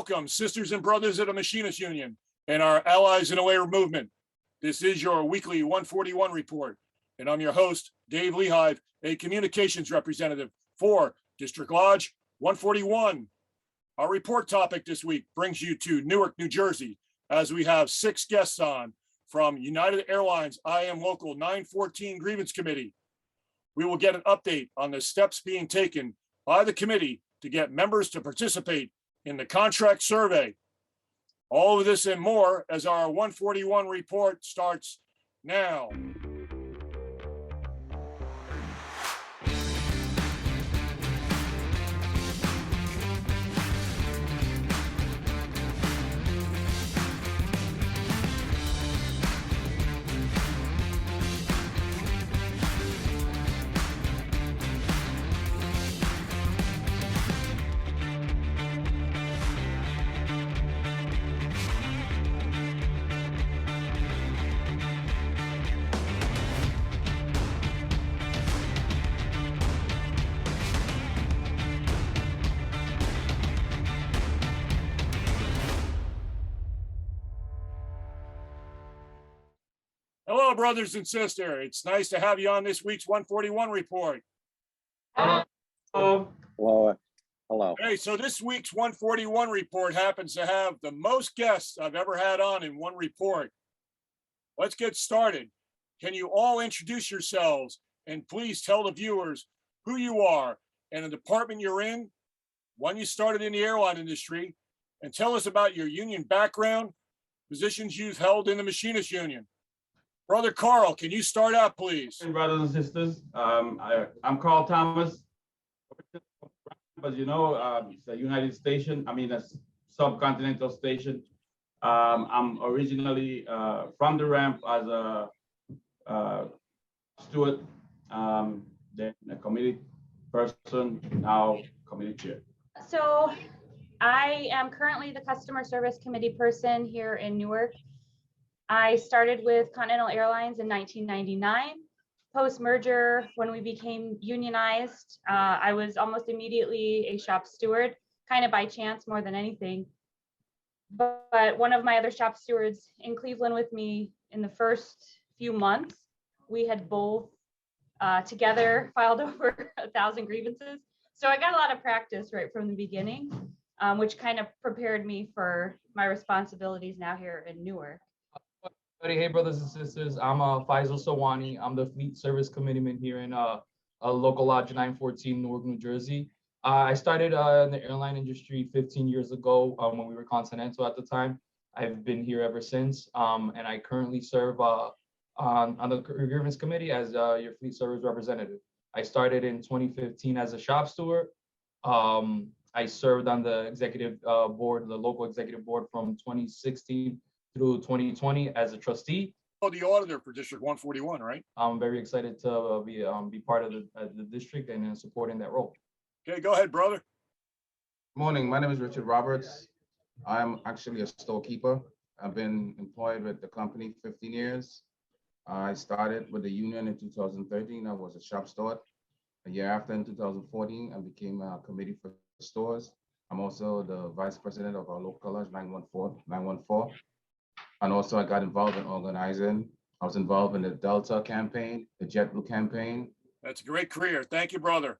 Welcome, sisters and brothers of the Machinists Union and our allies in the labor movement. This is your weekly 141 report, and I'm your host, Dave Lehive, a communications representative for District Lodge 141. Our report topic this week brings you to Newark, New Jersey, as we have 6 guests on from United Airlines IAM Local 914 Grievance Committee. We will get an update on the steps being taken by the committee to get members to participate in the contract survey. All of this and more as our 141 report starts now. Hello, brothers and sisters. It's nice to have you on this week's 141 report. Hello. Hello. Hey, so this week's 141 report happens to have the most guests I've ever had on in one report. Let's get started. Can you all introduce yourselves and please tell the viewers who you are and the department you're in, when you started in the airline industry, and tell us about your union background, positions you've held in the Machinists Union. Brother Karl, can you start out, please? Brothers and sisters, I'm Karl Thomas. As you know, it's a United station. I mean, a subcontinental station. I'm originally from the ramp as a steward, then a committee person, now committee chair. So I am currently the customer service committee person here in Newark. I started with Continental Airlines in 1999. Post-merger, when we became unionized, I was almost immediately a shop steward, kind of by chance more than anything. But one of my other shop stewards in Cleveland with me in the first few months, we had both together filed over 1,000 grievances. So I got a lot of practice right from the beginning, which kind of prepared me for my responsibilities now here in Newark. Hey, brothers and sisters, I'm Faysel Silwany. I'm the Fleet Service Committeeman here in Local Lodge 914, Newark, New Jersey. I started in the airline industry 15 years ago when we were Continental at the time. I've been here ever since, and I currently serve on the Grievance Committee as your Fleet Service representative. I started in 2015 as a shop steward. I served on the executive board, the local executive board from 2016 through 2020 as a trustee. Oh, the auditor for District 141, right? I'm very excited to be part of the district and supporting that role. Okay, go ahead, brother. Morning, my name is Richard Roberts. I'm actually a storekeeper. I've been employed with the company 15 years. I started with the union in 2013. I was a shop steward. A year after, in 2014, I became a committee for stores. I'm also the vice president of our local lodge 914. And also I got involved in organizing. I was involved in the Delta campaign, the JetBlue campaign. That's a great career. Thank you, brother.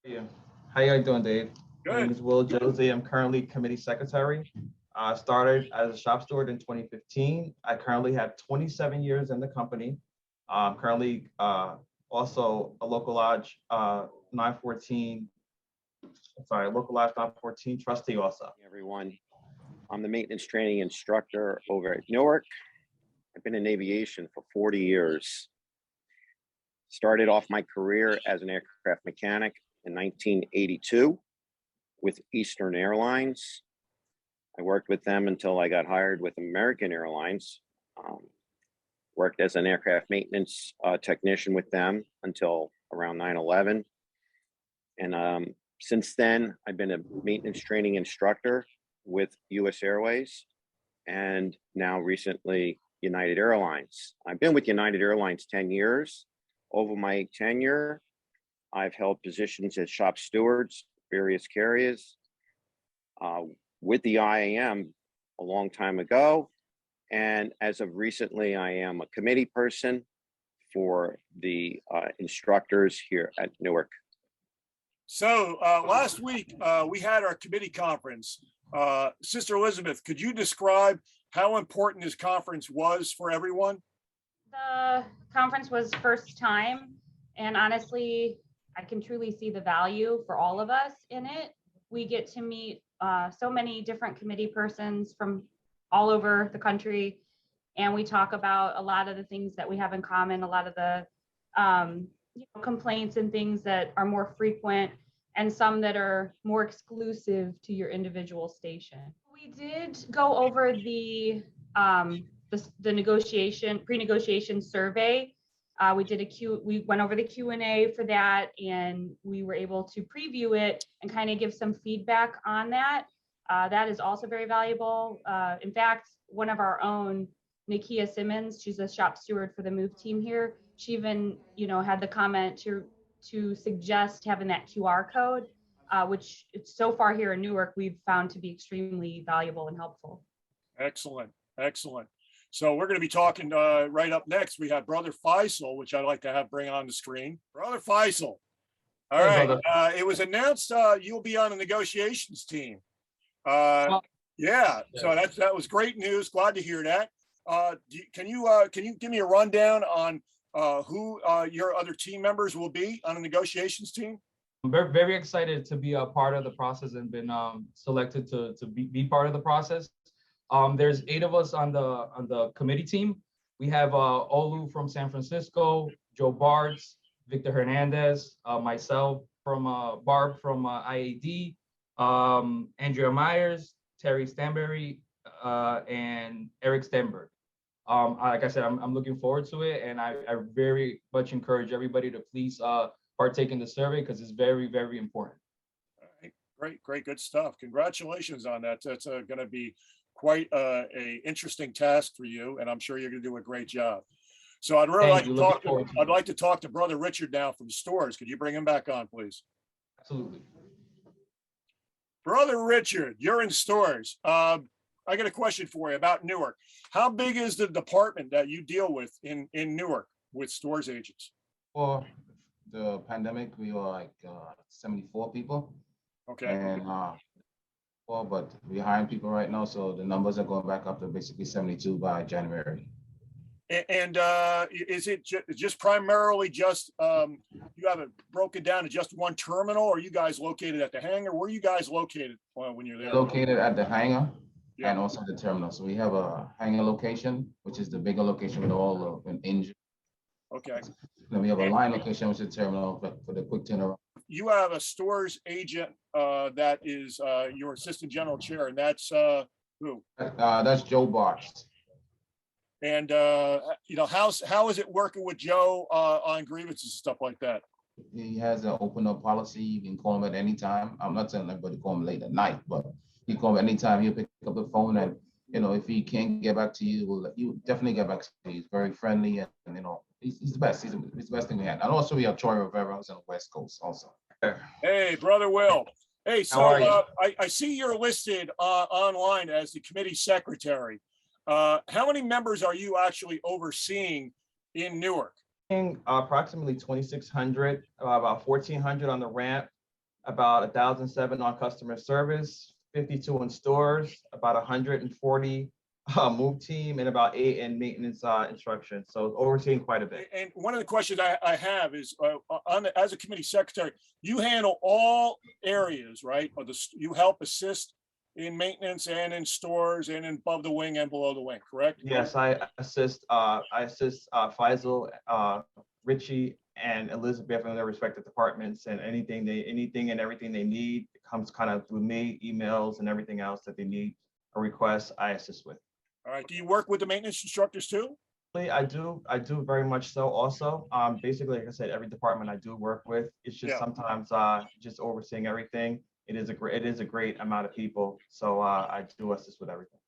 Yeah. How you doing, Dave? Good. My name is Will Josey. I'm currently committee secretary. I started as a shop steward in 2015. I currently have 27 years in the company. I'm currently also a local lodge 914. Local lodge 914 trustee also. Hey, everyone. I'm the maintenance training instructor over at Newark. I've been in aviation for 40 years. Started off my career as an aircraft mechanic in 1982 with Eastern Airlines. I worked with them until I got hired with American Airlines. Worked as an aircraft maintenance technician with them until around 9/11. And since then, I've been a maintenance training instructor with US Airways and now recently United Airlines. I've been with United Airlines 10 years. Over my tenure, I've held positions as shop stewards, various carriers. with the IAM a long time ago. And as of recently, I am a committee person for the instructors here at Newark. So last week, we had our committee conference. Sister Elizabeth, could you describe how important this conference was for everyone? The conference was first time, and honestly, I can truly see the value for all of us in it. We get to meet so many different committee persons from all over the country, and we talk about a lot of the things that we have in common, a lot of the complaints and things that are more frequent, and some that are more exclusive to your individual station. We did go over the pre-negotiation survey. We went over the Q&A for that, and we were able to preview it and kind of give some feedback on that. That is also very valuable. In fact, one of our own, Nakia Simmons, she's a shop steward for the move team here. She even, had the comment to suggest having that QR code, which so far here in Newark, we've found to be extremely valuable and helpful. Excellent, excellent. So we're going to be talking right up next. We have Brother Faysel, which I'd like to have bring on the screen. Brother Faysel. All Hey, right. brother. It was announced you'll be on the negotiations team. Yeah. So that was great news. Glad to hear that. Can you give me a rundown on who your other team members will be on the negotiations team? I'm very, very excited to be a part of the process and been selected to be part of the process. There's 8 of us on the committee team. We have Olu from San Francisco, Joe Bartz, Victor Hernandez, myself from Barb from IAD, Andrea Myers, Terry Stanberry, and Eric Stenberg. Like I said, I'm looking forward to it, and I very much encourage everybody to please partake in the survey because it's very, very important. All right, great, good stuff. Congratulations on that. That's going to be quite a interesting task for you, and I'm sure you're going to do a great job. So I'd really like to talk to Brother Richard now from stores. Could you bring him back on, please? Absolutely. Brother Richard, you're in stores. I got a question for you about Newark. How big is the department that you deal with in Newark with stores agents? For the pandemic, we were like 74 people. Okay. And but we're hiring people right now, so the numbers are going back up to basically 72 by January. And is it just primarily just you have it broken down to just one terminal, or are you guys located at the hangar? Where are you guys located when you're there? Located at the hangar. Yeah. And also the terminal. So we have a hangar location, which is the bigger location with all the engine. Okay. Then we have a line location, which is the terminal for the quick turnaround. You have a stores agent that is your assistant general chair, and that's who? That's Joe Bartz. And how is it working with Joe on grievances and stuff like that? He has an open up policy. You can call him at any time. I'm not saying anybody call him late at night, but you call him anytime. He'll pick up the phone, and if he can't get back to you, you definitely get back to you. He's very friendly, and he's the best. He's the best thing we had. And also we have Troy Rivera, who's on the West Coast also. Hey, Brother Will. Hey, so I see you're listed online as the committee secretary. How many members are you actually overseeing in Newark? Approximately 2,600, about 1,400 on the ramp, about 1,007 on customer service, 52 in stores, about 140 move team, and about 8 in maintenance instruction. So overseeing quite a bit. And one of the questions I have is, as a committee secretary, you handle all areas, right? You help assist in maintenance and in stores and in above the wing and below the wing, correct? Yes, I assist Faysel, Richie, and Elizabeth in their respective departments, and anything and everything they need comes kind of through me, emails and everything else that they need a request, I assist with. All right. Do you work with the maintenance instructors too? I do very much so also. Basically, like I said, every department I do work with, it's just sometimes just overseeing everything. It is a great amount of people. So I do assist with everything.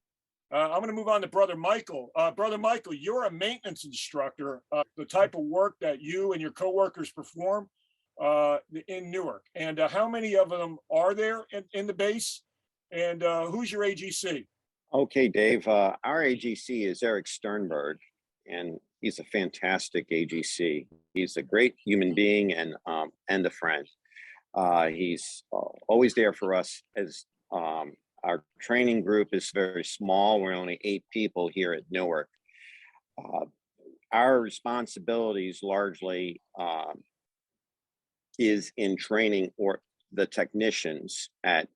I'm going to move on to Brother Michael. Brother Michael, you're a maintenance instructor. The type of work that you and your coworkers perform in Newark, and how many of them are there in the base? And who's your AGC? Okay, Dave, our AGC is Eric Sternberg, and he's a fantastic AGC. He's a great human being and a friend. He's always there for us as our training group is very small. We're only 8 people here at Newark. Our responsibilities largely is in training or the technicians at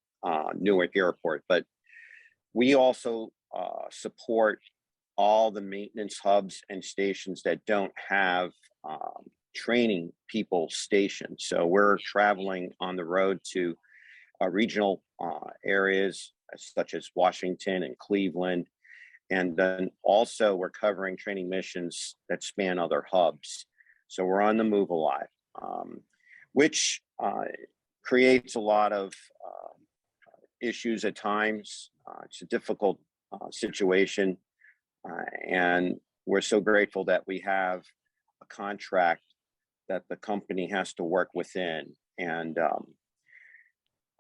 Newark Airport, but we also support all the maintenance hubs and stations that don't have training people stationed. So we're traveling on the road to regional areas such as Washington and Cleveland. And then also we're covering training missions that span other hubs. So we're on the move a lot, which creates a lot of issues at times. It's a difficult situation. And we're so grateful that we have a contract that the company has to work within. And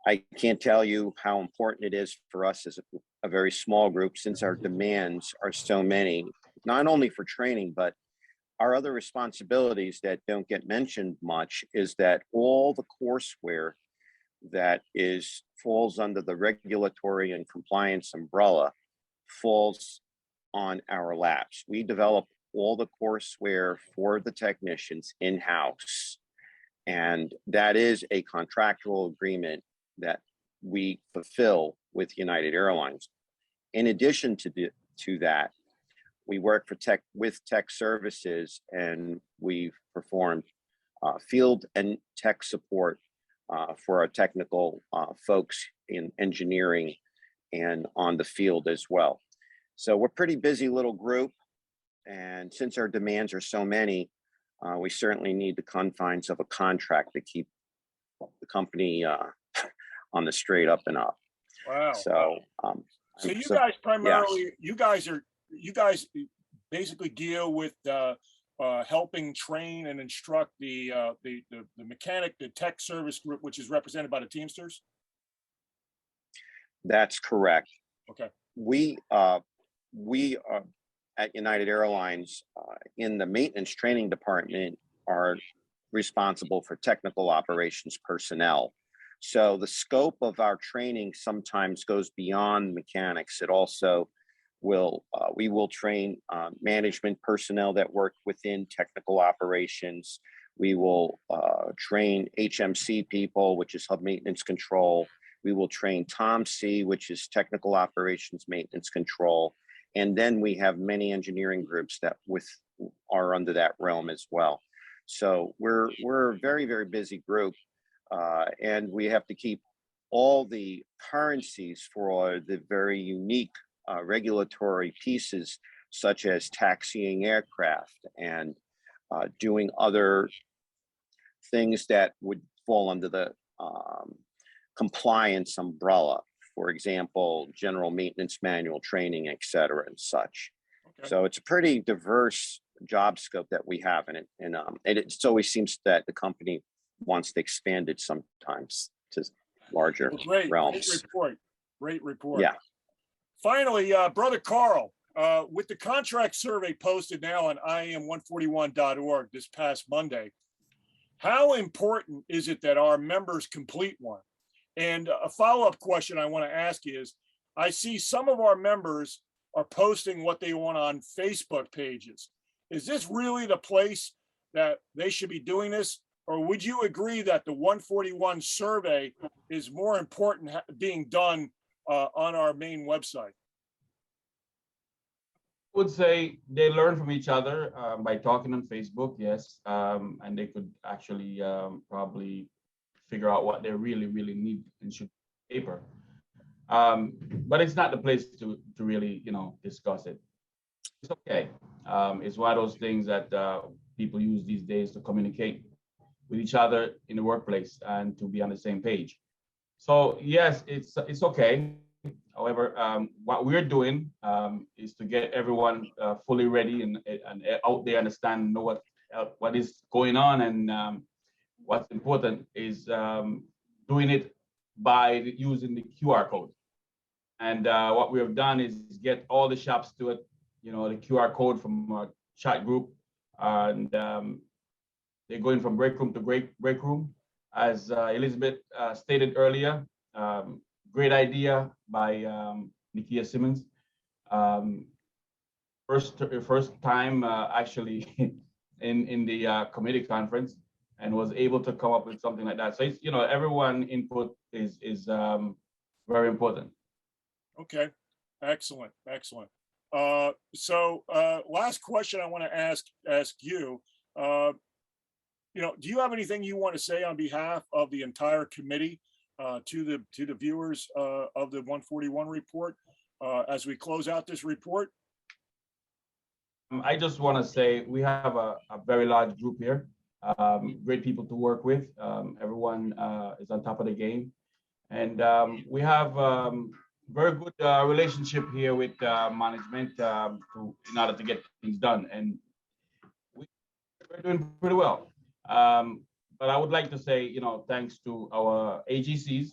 I can't tell you how important it is for us as a very small group, since our demands are so many, not only for training, but our other responsibilities that don't get mentioned much is that all the courseware that falls under the regulatory and compliance umbrella falls on our laps. We develop all the courseware for the technicians in-house, and that is a contractual agreement that we fulfill with United Airlines. In addition to that, we work with tech services, and we've performed field and tech support for our technical folks in engineering and on the field as well. So we're a pretty busy little group, and since our demands are so many, we certainly need the confines of a contract to keep the company on the straight up and up. Wow. So, so you guys primarily, yes. you guys basically deal with helping train and instruct the mechanic, the tech service group, which is represented by the Teamsters. That's correct. Okay. We are at United Airlines in the maintenance training department are responsible for technical operations personnel. So the scope of our training sometimes goes beyond mechanics. It also we will train management personnel that work within technical operations. We will train HMC people, which is hub maintenance control. We will train TOMC, which is technical operations maintenance control. And then we have many engineering groups that are under that realm as well. So we're a very, very busy group. And we have to keep all the currencies for the very unique regulatory pieces, such as taxiing aircraft and doing other things that would fall under the compliance umbrella. For example, general maintenance manual training, et cetera, and such. Okay. So it's a pretty diverse job scope that we have in it. And it always seems that the company wants to expand it sometimes to larger realms. Great report. Yeah. Finally, Brother Karl, with the contract survey posted now on IAM141.org this past Monday, how important is it that our members complete one? And a follow-up question I want to ask is, I see some of our members are posting what they want on Facebook pages. Is this really the place that they should be doing this? Or would you agree that the 141 survey is more important being done on our main website? I would say they learn from each other by talking on Facebook, yes. And they could actually probably figure out what they really, really need and should paper. But it's not the place to really, discuss it. It's okay. It's one of those things that people use these days to communicate with each other in the workplace and to be on the same page. So yes, it's okay. However, what we're doing is to get everyone fully ready and out there, understand, know what is going on, and what's important is doing it by using the QR code. And what we have done is get all the shops to it, the QR code from our chat group. And they're going from break room to break room. As Elizabeth stated earlier, great idea by Nakia Simmons. First time actually in the committee conference, and was able to come up with something like that. So it's, everyone input is very important. Okay, excellent, excellent. So last question I want to ask you. Do you have anything you want to say on behalf of the entire committee to the viewers of the 141 report as we close out this report? I just want to say we have a very large group here, great people to work with. Everyone is on top of the game, and we have very good relationship here with management in order to get things done, and we're doing pretty well. But I would like to say, thanks to our AGCs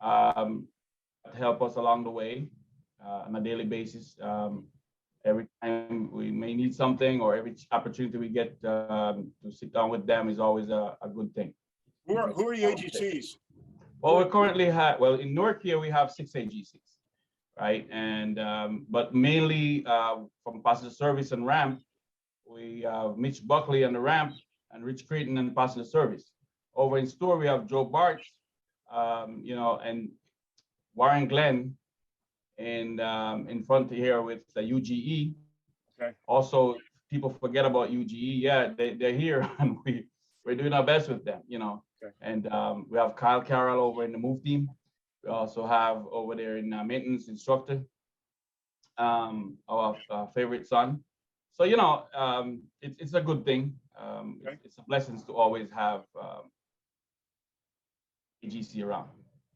that help us along the way on a daily basis. Every time we may need something, or every opportunity we get to sit down with them is always a good thing. Who are the AGCs? Well, we currently in Newark here, we have 6 AGCs, right? And, but mainly from passenger service and ramp, we have Mitch Buckley on the ramp and Rich Creighton in passenger service. Over in store, we have Joe Bart, and Warren Glenn in front here with the UGE. Okay. Also, people forget about UGE. Yeah, they're here, and we're doing our best with them, Okay. And we have Kyle Carroll over in the move team. We also have over there in maintenance instructor, our favorite son. So, it's a good thing. Okay. It's a blessing to always have AGC around.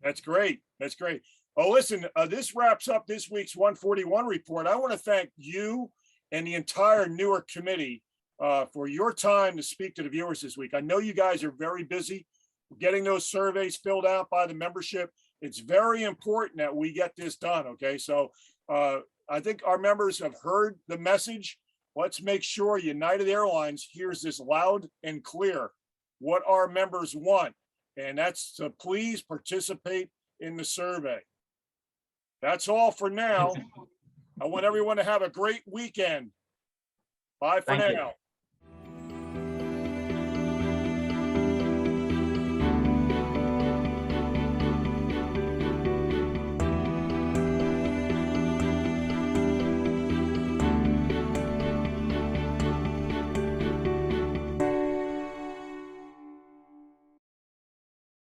That's great. That's great. Oh, listen, this wraps up this week's 141 report. I want to thank you and the entire Newark committee for your time to speak to the viewers this week. I know you guys are very busy getting those surveys filled out by the membership. It's very important that we get this done, okay? So I think our members have heard the message. Let's make sure United Airlines hears this loud and clear, what our members want. And that's to please participate in the survey. That's all for now. I want everyone to have a great weekend. Bye for now.